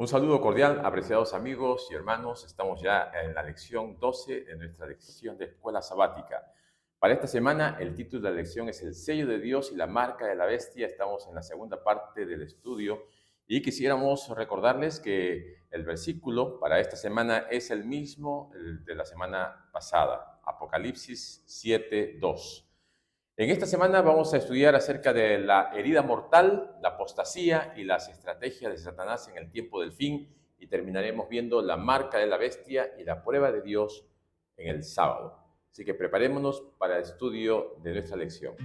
Un saludo cordial, apreciados amigos y hermanos. Estamos ya en la lección 12 de nuestra lección de escuela sabática. Para esta semana, el título de la lección es El sello de Dios y la marca de la bestia. Estamos en la segunda parte del estudio y quisiéramos recordarles que el versículo para esta semana es el mismo de la semana pasada, Apocalipsis 7:2. En esta semana vamos a estudiar acerca de la herida mortal, la apostasía y las estrategias de Satanás en el tiempo del fin, y terminaremos viendo la marca de la bestia y la prueba de Dios en el sábado. Así que preparémonos para el estudio de nuestra lección.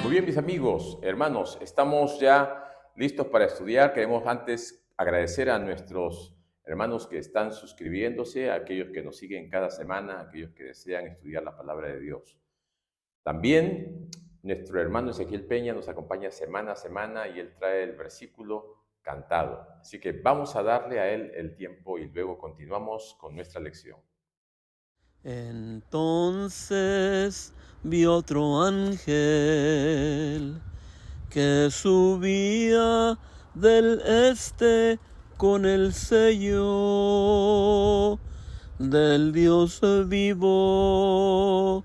Muy bien, mis amigos, hermanos, estamos ya listos para estudiar. Queremos antes agradecer a nuestros hermanos que están suscribiéndose, a aquellos que nos siguen cada semana, a aquellos que desean estudiar la palabra de Dios. También nuestro hermano Ezequiel Peña nos acompaña semana a semana y él trae el versículo cantado. Así que vamos a darle a él el tiempo y luego continuamos con nuestra lección. Entonces vi otro ángel que subía del este con el sello del Dios vivo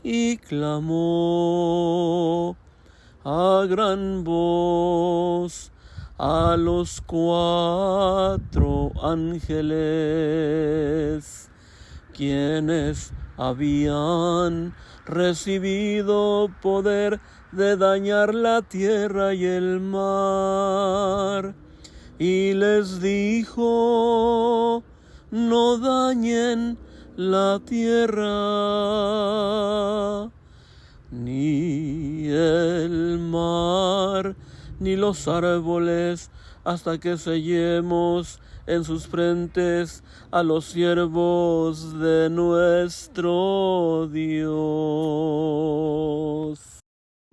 y clamó a gran voz a los 4 ángeles, quienes habían recibido poder de dañar la tierra y el mar, y les dijo: no dañen la tierra, ni el mar, ni los árboles, hasta que sellemos en sus frentes a los siervos de nuestro Dios.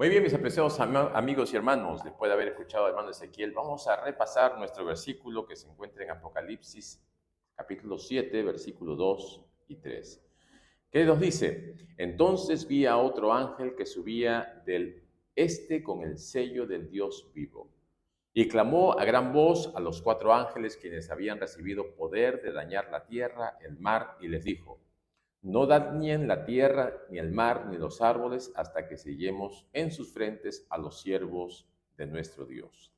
Muy bien, mis apreciados amigos y hermanos, después de haber escuchado al hermano Ezequiel, vamos a repasar nuestro versículo que se encuentra en Apocalipsis, capítulo 7, versículos 2 y 3. ¿Qué nos dice? Entonces vi a otro ángel que subía del este con el sello del Dios vivo, y clamó a gran voz a los 4 ángeles quienes habían recibido poder de dañar la tierra, el mar, y les dijo: no dañen la tierra, ni el mar, ni los árboles, hasta que sellemos en sus frentes a los siervos de nuestro Dios.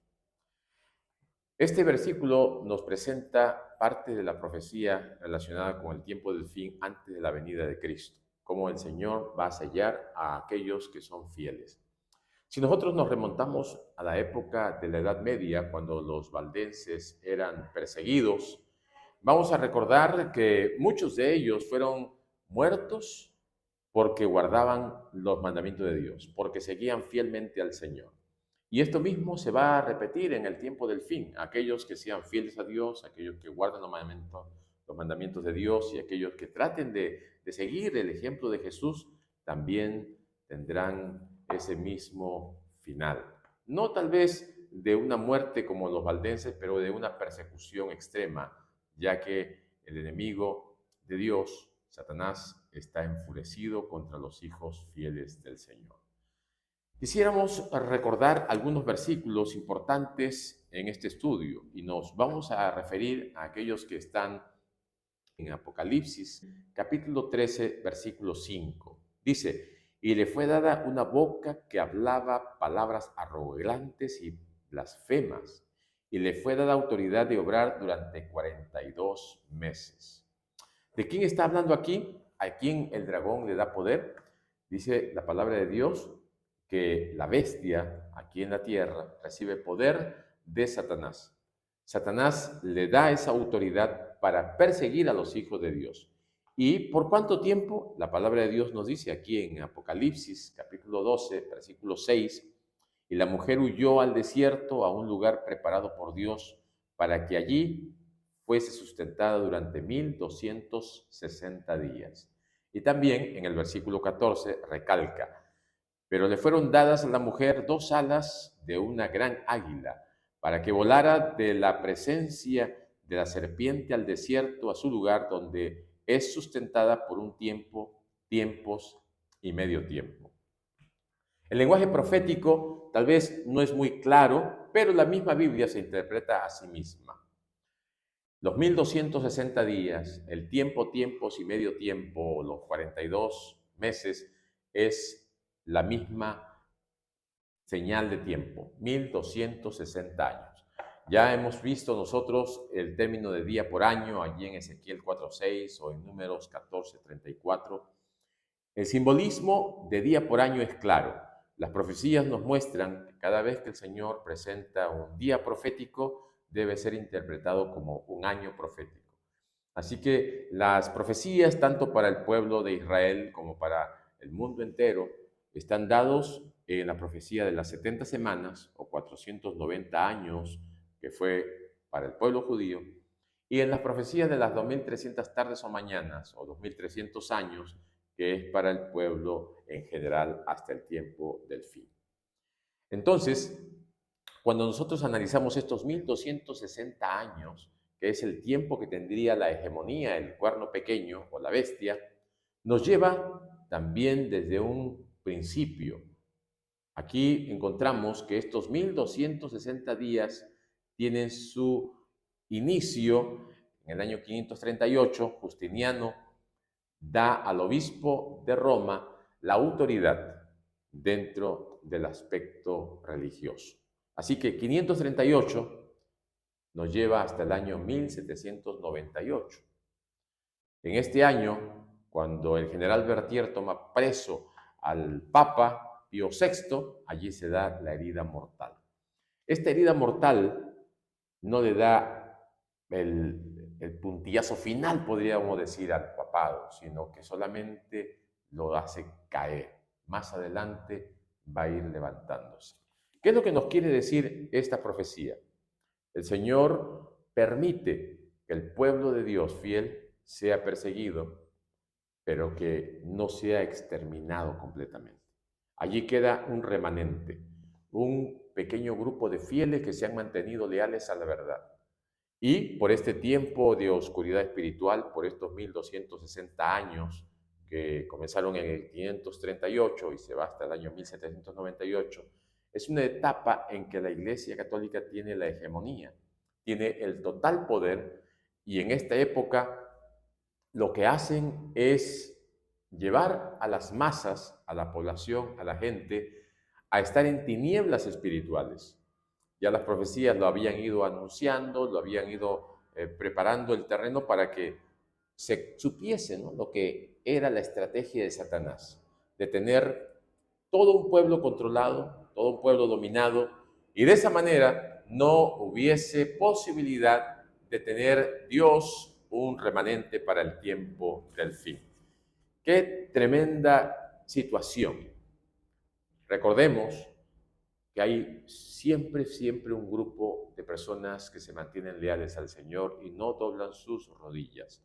Este versículo nos presenta parte de la profecía relacionada con el tiempo del fin antes de la venida de Cristo, cómo el Señor va a sellar a aquellos que son fieles. Si nosotros nos remontamos a la época de la Edad Media, cuando los valdenses eran perseguidos, vamos a recordar que muchos de ellos fueron muertos porque guardaban los mandamientos de Dios, porque seguían fielmente al Señor. Y esto mismo se va a repetir en el tiempo del fin. Aquellos que sean fieles a Dios, aquellos que guardan los mandamientos de Dios y aquellos que traten de seguir el ejemplo de Jesús, también tendrán ese mismo final. No tal vez de una muerte como los valdenses, pero de una persecución extrema, ya que el enemigo de Dios, Satanás, está enfurecido contra los hijos fieles del Señor. Quisiéramos recordar algunos versículos importantes en este estudio y nos vamos a referir a aquellos que están en Apocalipsis, capítulo 13, versículo 5. Dice: y le fue dada una boca que hablaba palabras arrogantes y blasfemas, y le fue dada autoridad de obrar durante 42 meses. ¿De quién está hablando aquí? ¿A quién el dragón le da poder? Dice la palabra de Dios que la bestia aquí en la tierra recibe poder de Satanás. Satanás le da esa autoridad para perseguir a los hijos de Dios. ¿Y por cuánto tiempo? La palabra de Dios nos dice aquí en Apocalipsis, capítulo 12, versículo 6, y la mujer huyó al desierto, a un lugar preparado por Dios, para que allí fuese sustentada durante 1260 días. Y también en el versículo 14 recalca: pero le fueron dadas a la mujer 2 alas de una gran águila, para que volara de la presencia de la serpiente al desierto, a su lugar donde es sustentada por un tiempo, tiempos y medio tiempo. El lenguaje profético tal vez no es muy claro, pero la misma Biblia se interpreta a sí misma. Los 1260 días, el tiempo, tiempos y medio tiempo, los 42 meses, es la misma señal de tiempo, 1260 años. Ya hemos visto nosotros el término de día por año allí en Ezequiel 4:6 o en Números 14:34. El simbolismo de día por año es claro. Las profecías nos muestran que cada vez que el Señor presenta un día profético, debe ser interpretado como un año profético. Así que las profecías, tanto para el pueblo de Israel como para el mundo entero, están dados en la profecía de las 70 semanas o 490 años, que fue para el pueblo judío, y en las profecías de las 2300 tardes o mañanas o 2300 años, que es para el pueblo en general hasta el tiempo del fin. Entonces, cuando nosotros analizamos estos 1260 años, que es el tiempo que tendría la hegemonía, el cuerno pequeño o la bestia, nos lleva también desde un principio. Aquí encontramos que estos 1260 días tienen su inicio en el año 538. Justiniano da al obispo de Roma la autoridad dentro del aspecto religioso. Así que 538 nos lleva hasta el año 1798. En este año, cuando el general Berthier toma preso al Papa Pío VI, allí se da la herida mortal. Esta herida mortal no le da el puntillazo final, podríamos decir, al papado, sino que solamente lo hace caer. Más adelante va a ir levantándose. ¿Qué es lo que nos quiere decir esta profecía? El Señor permite que el pueblo de Dios fiel sea perseguido, pero que no sea exterminado completamente. Allí queda un remanente, un pequeño grupo de fieles que se han mantenido leales a la verdad. Y por este tiempo de oscuridad espiritual, por estos 1260 años que comenzaron en el 538 y se va hasta el año 1798, es una etapa en que la Iglesia Católica tiene la hegemonía, tiene el total poder, y en esta época lo que hacen es llevar a las masas, a la población, a la gente, a estar en tinieblas espirituales. Ya las profecías lo habían ido anunciando, lo habían ido preparando el terreno para que se supiese, ¿no?, lo que era la estrategia de Satanás, de tener todo un pueblo controlado, todo un pueblo dominado, y de esa manera no hubiese posibilidad de tener Dios un remanente para el tiempo del fin. ¡Qué tremenda situación! Recordemos que hay siempre un grupo de personas que se mantienen leales al Señor y no doblan sus rodillas.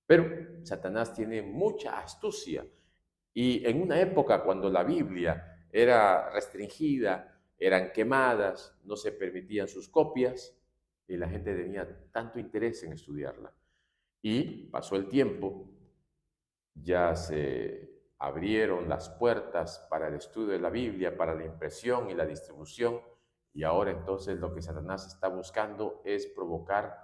Pero Satanás tiene mucha astucia, y en una época cuando la Biblia era restringida, eran quemadas, no se permitían sus copias y la gente tenía tanto interés en estudiarla. Y pasó el tiempo, ya se abrieron las puertas para el estudio de la Biblia, para la impresión y la distribución, y ahora entonces lo que Satanás está buscando es provocar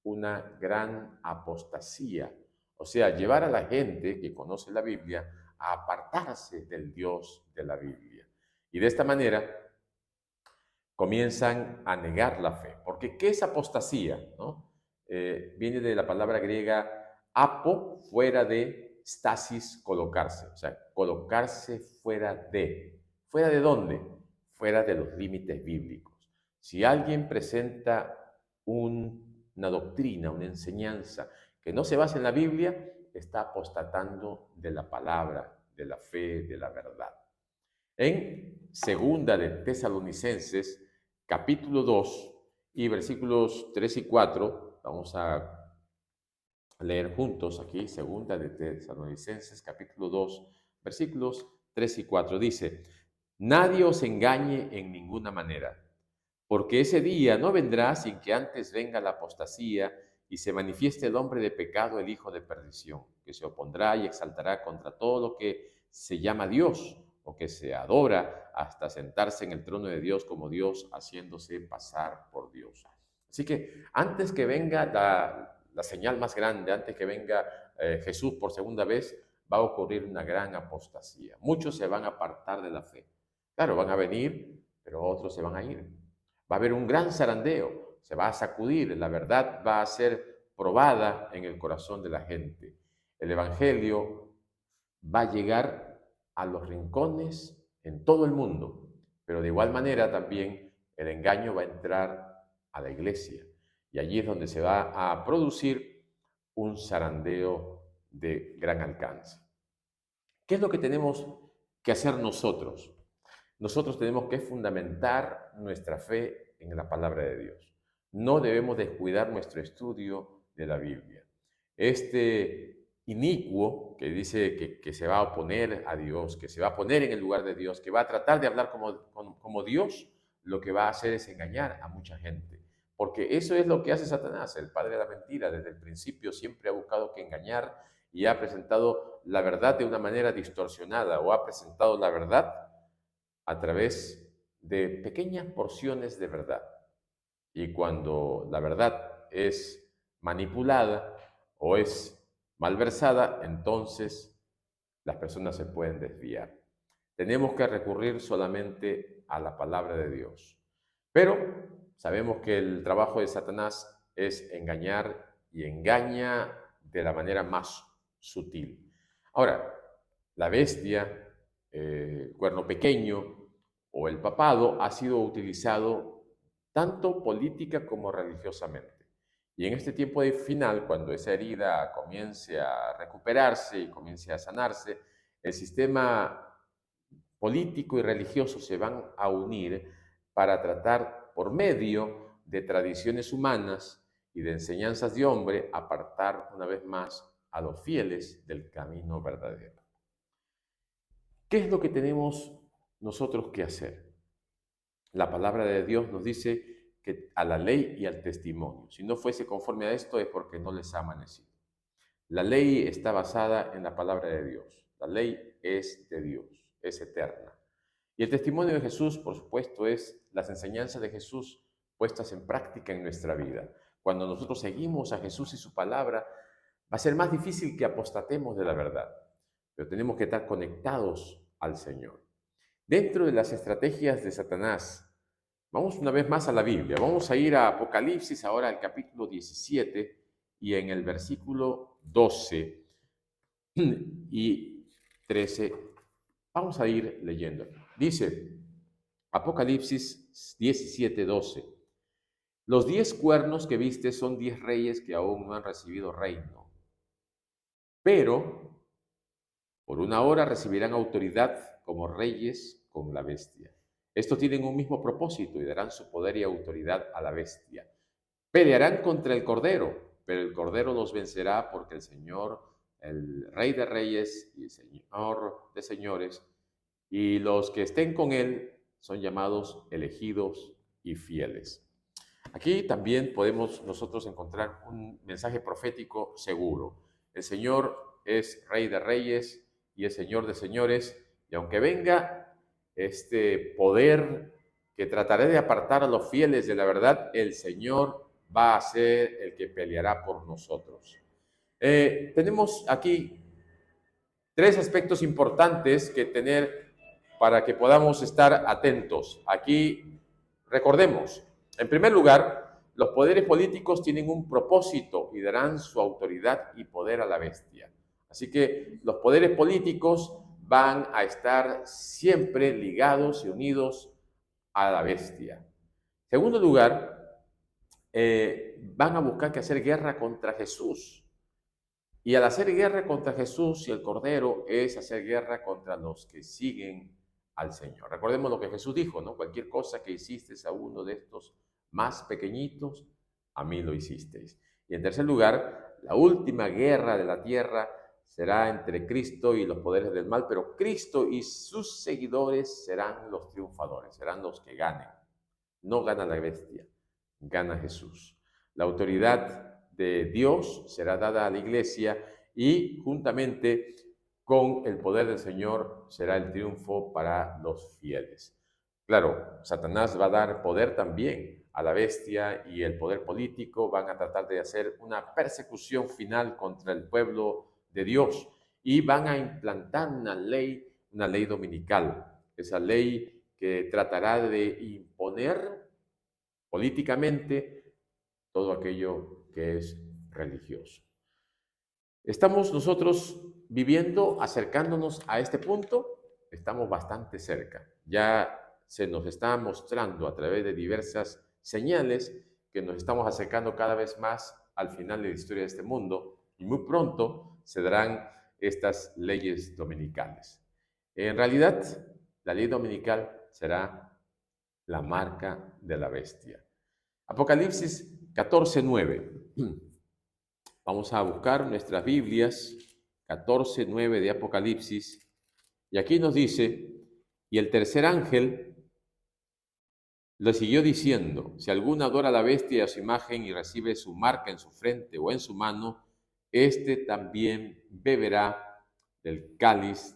una gran apostasía, o sea, llevar a la gente que conoce la Biblia a apartarse del Dios de la Biblia. Y de esta manera comienzan a negar la fe. Porque ¿qué es apostasía? ¿No? Viene de la palabra griega apo, fuera de, stasis, colocarse. O sea, colocarse fuera de. ¿Fuera de dónde? Fuera de los límites bíblicos. Si alguien presenta una doctrina, una enseñanza que no se basa en la Biblia, está apostatando de la palabra, de la fe, de la verdad. En segunda de Tesalonicenses, capítulo 2 y versículos 3 y 4, vamos a leer juntos aquí, segunda de Tesalonicenses, capítulo 2, versículos 3 y 4, dice: nadie os engañe en ninguna manera, porque ese día no vendrá sin que antes venga la apostasía y se manifieste el hombre de pecado, el hijo de perdición, que se opondrá y exaltará contra todo lo que se llama Dios o que se adora hasta sentarse en el trono de Dios como Dios, haciéndose pasar por Dios. Así que antes que venga la señal más grande, antes que venga Jesús por segunda vez, va a ocurrir una gran apostasía. Muchos se van a apartar de la fe. Claro, van a venir, pero otros se van a ir. Va a haber un gran zarandeo, se va a sacudir, la verdad va a ser probada en el corazón de la gente. El Evangelio va a llegar a los rincones en todo el mundo, pero de igual manera también el engaño va a entrar a la iglesia y allí es donde se va a producir un zarandeo de gran alcance. ¿Qué es lo que tenemos que hacer nosotros? Nosotros tenemos que fundamentar nuestra fe en la palabra de Dios. No debemos descuidar nuestro estudio de la Biblia. Este inicuo que dice que se va a oponer a Dios, que se va a poner en el lugar de Dios, que va a tratar de hablar como Dios, lo que va a hacer es engañar a mucha gente. Porque eso es lo que hace Satanás, el padre de la mentira. Desde el principio siempre ha buscado que engañar y ha presentado la verdad de una manera distorsionada o ha presentado la verdad a través de pequeñas porciones de verdad. Y cuando la verdad es manipulada o es malversada, entonces las personas se pueden desviar. Tenemos que recurrir solamente a la palabra de Dios. Pero sabemos que el trabajo de Satanás es engañar y engaña de la manera más sutil. Ahora, la bestia, el cuerno pequeño o el papado ha sido utilizado tanto política como religiosamente. Y en este tiempo de final, cuando esa herida comience a recuperarse y comience a sanarse, el sistema político y religioso se van a unir para tratar, por medio de tradiciones humanas y de enseñanzas de hombre, apartar una vez más a los fieles del camino verdadero. ¿Qué es lo que tenemos nosotros que hacer? La palabra de Dios nos dice que a la ley y al testimonio. Si no fuese conforme a esto es porque no les ha amanecido. La ley está basada en la palabra de Dios. La ley es de Dios, es eterna. Y el testimonio de Jesús, por supuesto, es las enseñanzas de Jesús puestas en práctica en nuestra vida. Cuando nosotros seguimos a Jesús y su palabra, va a ser más difícil que apostatemos de la verdad, pero tenemos que estar conectados al Señor. Dentro de las estrategias de Satanás, vamos una vez más a la Biblia. Vamos a ir a Apocalipsis, ahora al capítulo 17 y en el versículo 12 y 13. Vamos a ir leyendo. Dice Apocalipsis 17, 12. Los 10 cuernos que viste son 10 reyes que aún no han recibido reino, pero por una hora recibirán autoridad como reyes con la bestia. Estos tienen un mismo propósito y darán su poder y autoridad a la bestia. Pelearán contra el Cordero, pero el Cordero los vencerá porque el Señor, el Rey de Reyes y el Señor de Señores, y los que estén con Él son llamados elegidos y fieles. Aquí también podemos nosotros encontrar un mensaje profético seguro. El Señor es Rey de Reyes y es Señor de Señores, y aunque venga este poder que tratará de apartar a los fieles de la verdad, el Señor va a ser el que peleará por nosotros. Tenemos aquí 3 aspectos importantes que tener para que podamos estar atentos. Aquí recordemos, en primer lugar, los poderes políticos tienen un propósito y darán su autoridad y poder a la bestia. Así que los poderes políticos van a estar siempre ligados y unidos a la bestia. En segundo lugar, van a buscar que hacer guerra contra Jesús. Y al hacer guerra contra Jesús y el Cordero es hacer guerra contra los que siguen al Señor. Recordemos lo que Jesús dijo, ¿no? Cualquier cosa que hicisteis a uno de estos más pequeñitos, a mí lo hicisteis. Y en tercer lugar, la última guerra de la tierra será entre Cristo y los poderes del mal, pero Cristo y sus seguidores serán los triunfadores, serán los que ganen. No gana la bestia, gana Jesús. La autoridad de Dios será dada a la iglesia y juntamente con el poder del Señor será el triunfo para los fieles. Claro, Satanás va a dar poder también a la bestia y el poder político van a tratar de hacer una persecución final contra el pueblo de Dios y van a implantar una ley dominical, esa ley que tratará de imponer políticamente todo aquello que es religioso. ¿Estamos nosotros viviendo, acercándonos a este punto? Estamos bastante cerca. Ya se nos está mostrando a través de diversas señales que nos estamos acercando cada vez más al final de la historia de este mundo y muy pronto se darán estas leyes dominicales. En realidad, la ley dominical será la marca de la bestia. Apocalipsis 14:9. Vamos a buscar nuestras Biblias, 14:9 de Apocalipsis, y aquí nos dice, y el tercer ángel le siguió diciendo, si alguno adora a la bestia y a su imagen y recibe su marca en su frente o en su mano, este también beberá del cáliz,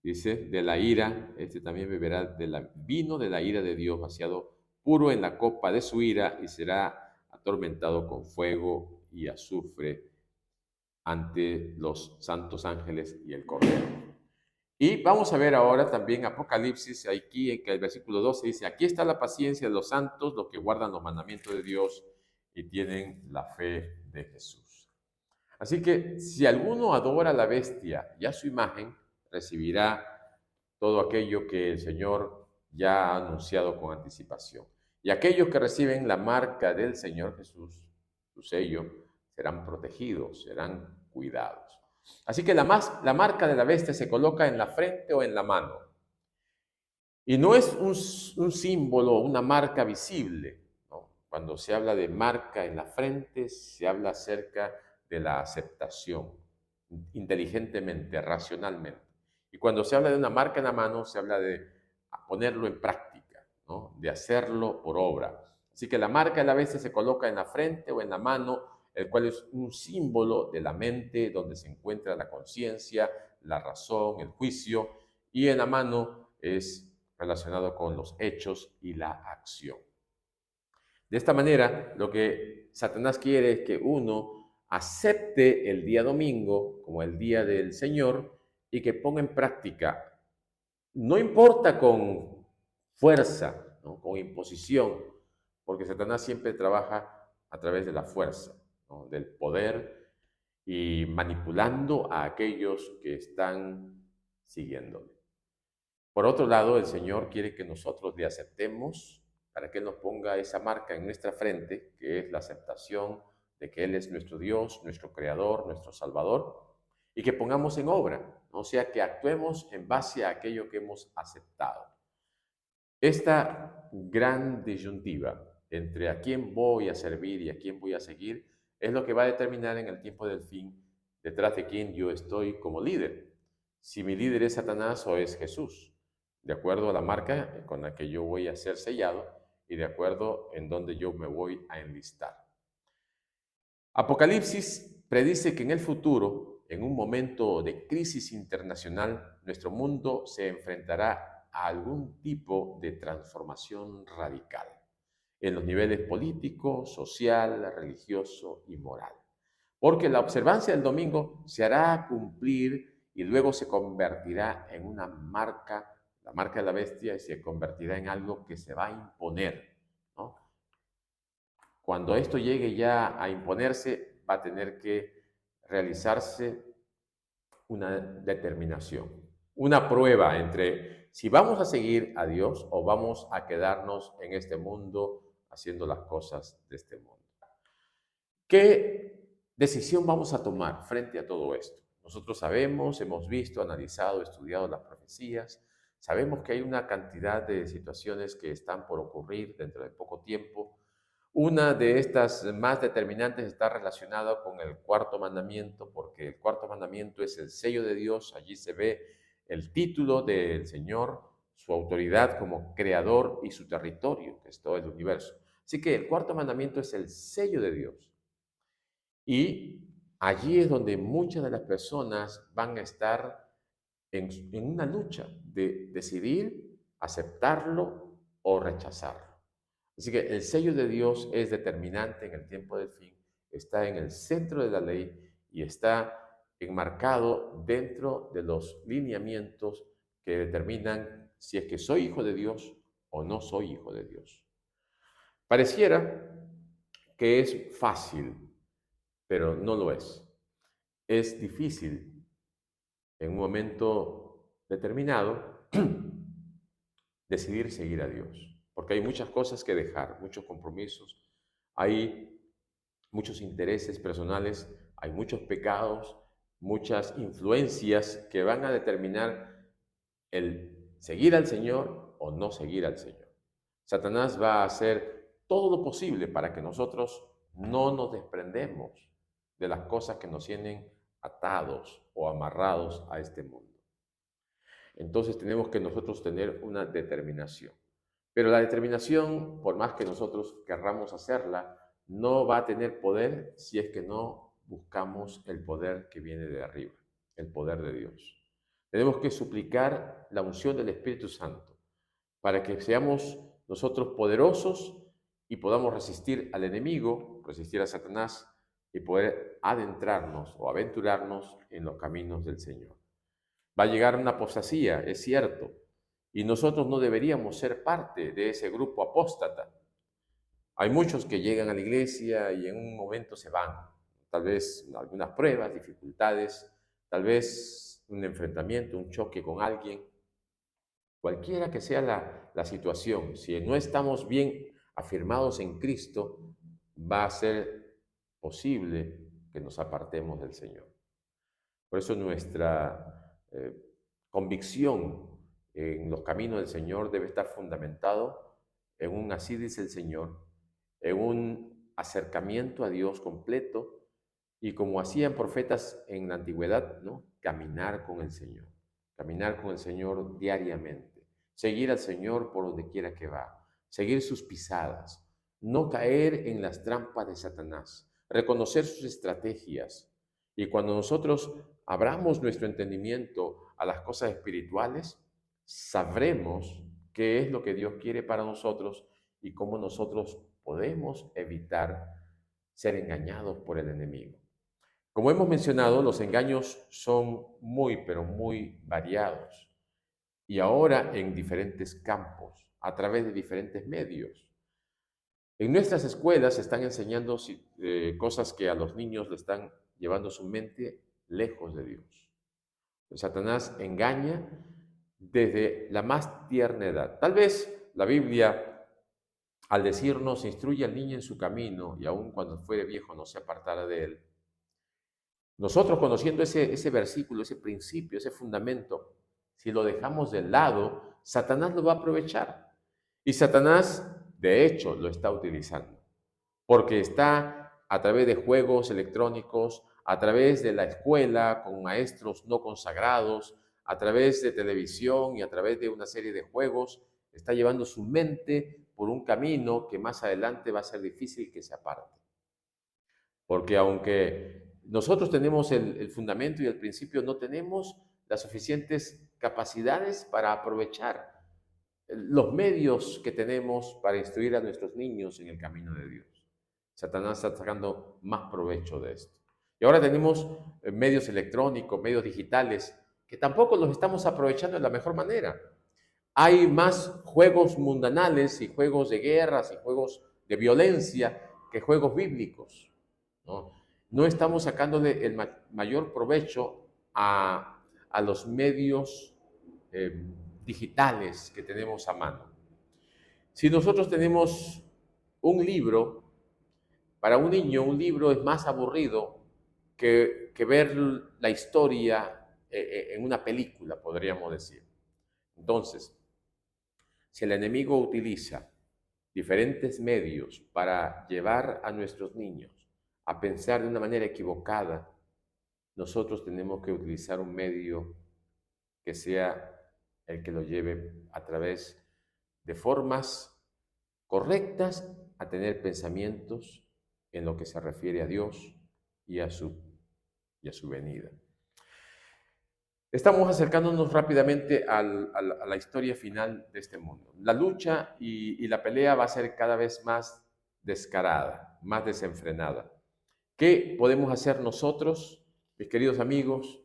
dice, de la ira, este también beberá del vino de la ira de Dios, vaciado puro en la copa de su ira, y será atormentado con fuego y azufre ante los santos ángeles y el Cordero. Y vamos a ver ahora también Apocalipsis, aquí en que el versículo 12 dice, aquí está la paciencia de los santos, los que guardan los mandamientos de Dios y tienen la fe de Jesús. Así que si alguno adora a la bestia y a su imagen, recibirá todo aquello que el Señor ya ha anunciado con anticipación. Y aquellos que reciben la marca del Señor Jesús, su sello, serán protegidos, serán cuidados. Así que la marca de la bestia se coloca en la frente o en la mano. Y no es un símbolo, una marca visible, ¿no? Cuando se habla de marca en la frente, se habla acerca de la aceptación, inteligentemente, racionalmente. Y cuando se habla de una marca en la mano, se habla de ponerlo en práctica, ¿no? De hacerlo por obra. Así que la marca de la bestia se coloca en la frente o en la mano, el cual es un símbolo de la mente donde se encuentra la conciencia, la razón, el juicio, y en la mano es relacionado con los hechos y la acción. De esta manera, lo que Satanás quiere es que uno acepte el día domingo como el día del Señor y que ponga en práctica, no importa con fuerza, ¿no? Con imposición, porque Satanás siempre trabaja a través de la fuerza, ¿no? Del poder y manipulando a aquellos que están siguiéndole. Por otro lado, el Señor quiere que nosotros le aceptemos para que Él nos ponga esa marca en nuestra frente, que es la aceptación de que Él es nuestro Dios, nuestro Creador, nuestro Salvador, y que pongamos en obra, ¿no? O sea, que actuemos en base a aquello que hemos aceptado. Esta gran disyuntiva entre a quién voy a servir y a quién voy a seguir es lo que va a determinar en el tiempo del fin detrás de quién yo estoy como líder. Si mi líder es Satanás o es Jesús, de acuerdo a la marca con la que yo voy a ser sellado y de acuerdo en donde yo me voy a enlistar. Apocalipsis predice que en el futuro, en un momento de crisis internacional, nuestro mundo se enfrentará a algún tipo de transformación radical en los niveles político, social, religioso y moral. Porque la observancia del domingo se hará cumplir y luego se convertirá en una marca, la marca de la bestia, y se convertirá en algo que se va a imponer, ¿no? Cuando esto llegue ya a imponerse, va a tener que realizarse una determinación, una prueba entre si vamos a seguir a Dios o vamos a quedarnos en este mundo haciendo las cosas de este mundo. ¿Qué decisión vamos a tomar frente a todo esto? Nosotros sabemos, hemos visto, analizado, estudiado las profecías, sabemos que hay una cantidad de situaciones que están por ocurrir dentro de poco tiempo. Una de estas más determinantes está relacionada con el cuarto mandamiento, porque el cuarto mandamiento es el sello de Dios, allí se ve el título del Señor, su autoridad como creador y su territorio, que es todo el universo. Así que el cuarto mandamiento es el sello de Dios. Y allí es donde muchas de las personas van a estar en una lucha de decidir aceptarlo o rechazarlo. Así que el sello de Dios es determinante en el tiempo del fin, está en el centro de la ley y está enmarcado dentro de los lineamientos que determinan si es que soy hijo de Dios o no soy hijo de Dios. Pareciera que es fácil, pero no lo es. Es difícil en un momento determinado decidir seguir a Dios, porque hay muchas cosas que dejar, muchos compromisos, hay muchos intereses personales, hay muchos pecados, muchas influencias que van a determinar el seguir al Señor o no seguir al Señor. Satanás va a hacer todo lo posible para que nosotros no nos desprendemos de las cosas que nos tienen atados o amarrados a este mundo. Entonces tenemos que nosotros tener una determinación. Pero la determinación, por más que nosotros querramos hacerla, no va a tener poder si es que no buscamos el poder que viene de arriba, el poder de Dios. Tenemos que suplicar la unción del Espíritu Santo para que seamos nosotros poderosos y podamos resistir al enemigo, resistir a Satanás y poder adentrarnos o aventurarnos en los caminos del Señor. Va a llegar una apostasía, es cierto, y nosotros no deberíamos ser parte de ese grupo apóstata. Hay muchos que llegan a la iglesia y en un momento se van, tal vez algunas pruebas, dificultades, tal vez un enfrentamiento, un choque con alguien. Cualquiera que sea la situación, si no estamos bien afirmados en Cristo, va a ser posible que nos apartemos del Señor. Por eso nuestra convicción en los caminos del Señor debe estar fundamentado en un así dice el Señor, en un acercamiento a Dios completo y como hacían profetas en la antigüedad, ¿no? Caminar con el Señor diariamente, seguir al Señor por donde quiera que va, seguir sus pisadas, no caer en las trampas de Satanás, reconocer sus estrategias. Y cuando nosotros abramos nuestro entendimiento a las cosas espirituales, sabremos qué es lo que Dios quiere para nosotros y cómo nosotros podemos evitar ser engañados por el enemigo. Como hemos mencionado, los engaños son muy, pero muy variados y ahora en diferentes campos, a través de diferentes medios. En nuestras escuelas se están enseñando cosas que a los niños le están llevando su mente lejos de Dios. Satanás engaña desde la más tierna edad. Tal vez la Biblia, al decirnos, instruye al niño en su camino y aun cuando fuere viejo no se apartará de él. Nosotros conociendo ese versículo, ese principio, ese fundamento, si lo dejamos de lado, Satanás lo va a aprovechar. Y Satanás, de hecho, lo está utilizando, porque está a través de juegos electrónicos, a través de la escuela con maestros no consagrados, a través de televisión y a través de una serie de juegos, está llevando su mente por un camino que más adelante va a ser difícil que se aparte. Porque aunque nosotros tenemos el fundamento y el principio, no tenemos las suficientes capacidades para aprovechar los medios que tenemos para instruir a nuestros niños en el camino de Dios. Satanás está sacando más provecho de esto. Y ahora tenemos medios electrónicos, medios digitales, que tampoco los estamos aprovechando de la mejor manera. Hay más juegos mundanales y juegos de guerras y juegos de violencia que juegos bíblicos, ¿no? No estamos sacándole el mayor provecho a los medios digitales que tenemos a mano. Si nosotros tenemos un libro, para un niño un libro es más aburrido que ver la historia en una película, podríamos decir. Entonces, si el enemigo utiliza diferentes medios para llevar a nuestros niños a pensar de una manera equivocada, nosotros tenemos que utilizar un medio que sea el que lo lleve a través de formas correctas a tener pensamientos en lo que se refiere a Dios y a su, y a su venida. Estamos acercándonos rápidamente a la historia final de este mundo. La lucha y la pelea va a ser cada vez más descarada, más desenfrenada. ¿Qué podemos hacer nosotros, mis queridos amigos?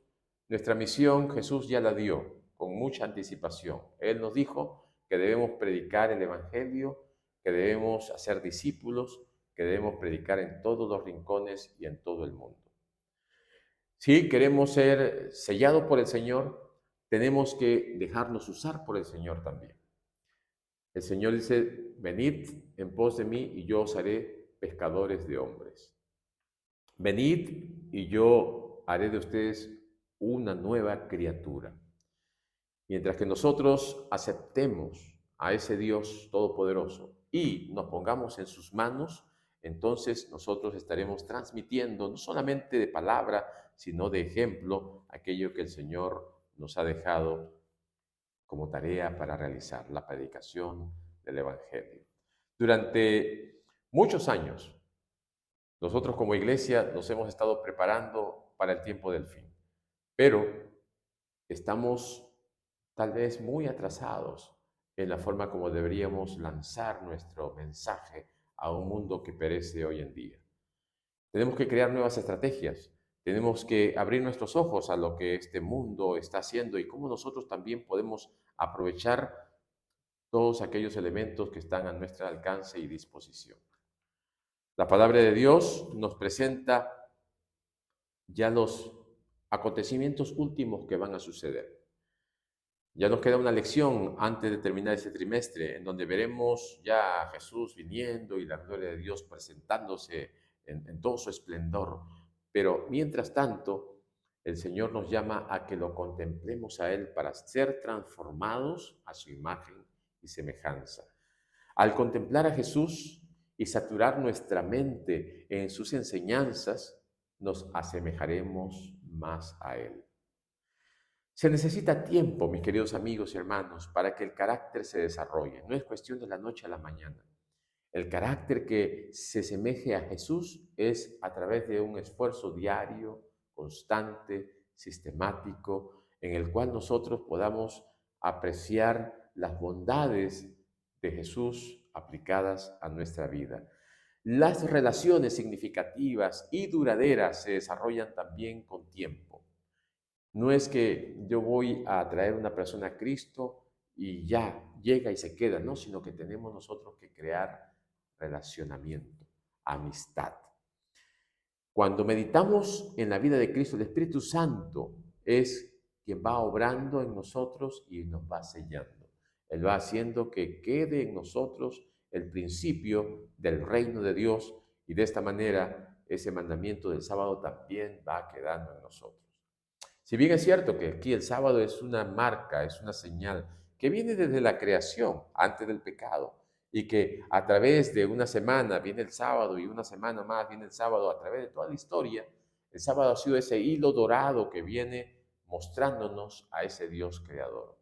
Nuestra misión Jesús ya la dio con mucha anticipación. Él nos dijo que debemos predicar el Evangelio, que debemos hacer discípulos, que debemos predicar en todos los rincones y en todo el mundo. Si queremos ser sellados por el Señor, tenemos que dejarnos usar por el Señor también. El Señor dice, venid en pos de mí y yo os haré pescadores de hombres. Venid y yo haré de ustedes una nueva criatura. Mientras que nosotros aceptemos a ese Dios todopoderoso y nos pongamos en sus manos, entonces nosotros estaremos transmitiendo no solamente de palabra, sino de ejemplo aquello que el Señor nos ha dejado como tarea para realizar, la predicación del Evangelio. Durante muchos años, nosotros como iglesia nos hemos estado preparando para el tiempo del fin, pero estamos tal vez muy atrasados en la forma como deberíamos lanzar nuestro mensaje a un mundo que perece hoy en día. Tenemos que crear nuevas estrategias, tenemos que abrir nuestros ojos a lo que este mundo está haciendo y cómo nosotros también podemos aprovechar todos aquellos elementos que están a nuestro alcance y disposición. La palabra de Dios nos presenta ya los acontecimientos últimos que van a suceder. Ya nos queda una lección antes de terminar este trimestre, en donde veremos ya a Jesús viniendo y la gloria de Dios presentándose en todo su esplendor. Pero mientras tanto, el Señor nos llama a que lo contemplemos a Él para ser transformados a su imagen y semejanza. Al contemplar a Jesús y saturar nuestra mente en sus enseñanzas, nos asemejaremos más a Él. Se necesita tiempo, mis queridos amigos y hermanos, para que el carácter se desarrolle. No es cuestión de la noche a la mañana. El carácter que se semeje a Jesús es a través de un esfuerzo diario, constante, sistemático, en el cual nosotros podamos apreciar las bondades de Jesús aplicadas a nuestra vida. Las relaciones significativas y duraderas se desarrollan también con tiempo. No es que yo voy a traer una persona a Cristo y ya llega y se queda, no, sino que tenemos nosotros que crear relacionamiento, amistad. Cuando meditamos en la vida de Cristo, el Espíritu Santo es quien va obrando en nosotros y nos va sellando. Él va haciendo que quede en nosotros el principio del reino de Dios y de esta manera ese mandamiento del sábado también va quedando en nosotros. Si bien es cierto que aquí el sábado es una marca, es una señal que viene desde la creación, antes del pecado, y que a través de una semana viene el sábado y una semana más viene el sábado, a través de toda la historia, el sábado ha sido ese hilo dorado que viene mostrándonos a ese Dios creador.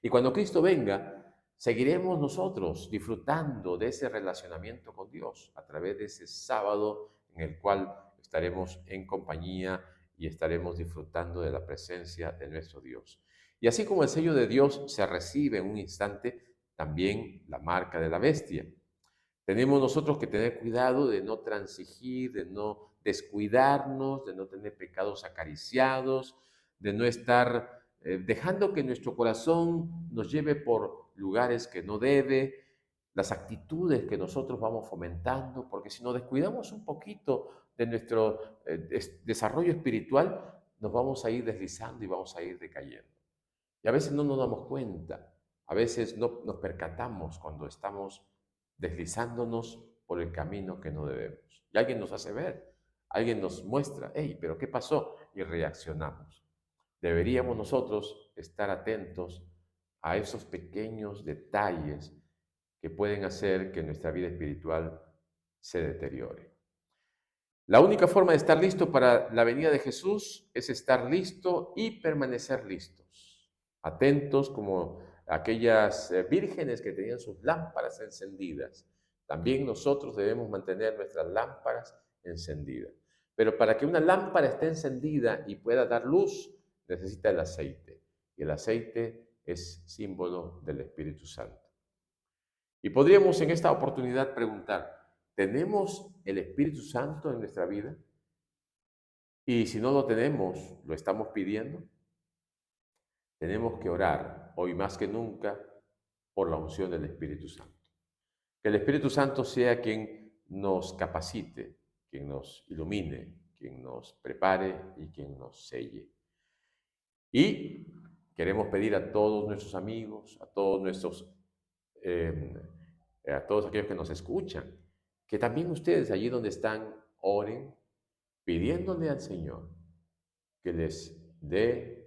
Y cuando Cristo venga, seguiremos nosotros disfrutando de ese relacionamiento con Dios a través de ese sábado en el cual estaremos en compañía y estaremos disfrutando de la presencia de nuestro Dios. Y así como el sello de Dios se recibe en un instante, también la marca de la bestia. Tenemos nosotros que tener cuidado de no transigir, de no descuidarnos, de no tener pecados acariciados, de no estar dejando que nuestro corazón nos lleve por lugares que no debe, las actitudes que nosotros vamos fomentando, porque si nos descuidamos un poquito de nuestro desarrollo espiritual, nos vamos a ir deslizando y vamos a ir decayendo. Y a veces no nos damos cuenta, a veces no nos percatamos cuando estamos deslizándonos por el camino que no debemos. Y alguien nos hace ver, alguien nos muestra, hey, pero ¿qué pasó? Y reaccionamos. Deberíamos nosotros estar atentos a esos pequeños detalles que pueden hacer que nuestra vida espiritual se deteriore. La única forma de estar listo para la venida de Jesús es estar listo y permanecer listos, atentos como aquellas vírgenes que tenían sus lámparas encendidas. También nosotros debemos mantener nuestras lámparas encendidas. Pero para que una lámpara esté encendida y pueda dar luz, necesita el aceite. Y el aceite es símbolo del Espíritu Santo. Y podríamos en esta oportunidad preguntar, ¿tenemos el Espíritu Santo en nuestra vida? Y si no lo tenemos, ¿lo estamos pidiendo? Tenemos que orar hoy más que nunca por la unción del Espíritu Santo. Que el Espíritu Santo sea quien nos capacite, quien nos ilumine, quien nos prepare y quien nos selle. Y queremos pedir a todos nuestros amigos, a todos aquellos que nos escuchan, que también ustedes allí donde están oren, pidiéndole al Señor que les dé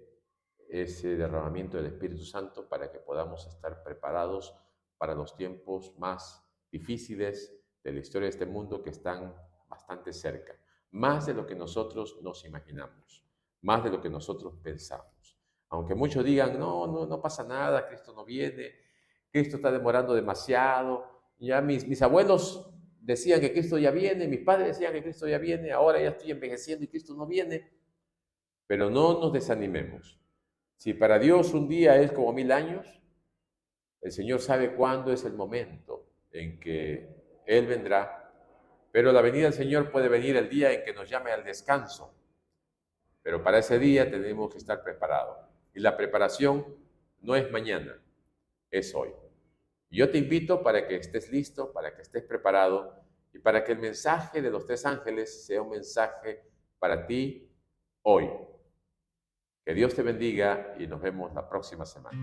ese derramamiento del Espíritu Santo para que podamos estar preparados para los tiempos más difíciles de la historia de este mundo que están bastante cerca, más de lo que nosotros nos imaginamos, más de lo que nosotros pensamos. Aunque muchos digan, no pasa nada, Cristo no viene, Cristo está demorando demasiado, ya mis abuelos decían que Cristo ya viene, mis padres decían que Cristo ya viene, ahora ya estoy envejeciendo y Cristo no viene. Pero no nos desanimemos. Si para Dios un día es como 1000 años, el Señor sabe cuándo es el momento en que Él vendrá, pero la venida del Señor puede venir el día en que nos llame al descanso. Pero para ese día tenemos que estar preparados. Y la preparación no es mañana, es hoy. Yo te invito para que estés listo, para que estés preparado y para que el mensaje de los 3 ángeles sea un mensaje para ti hoy. Que Dios te bendiga y nos vemos la próxima semana.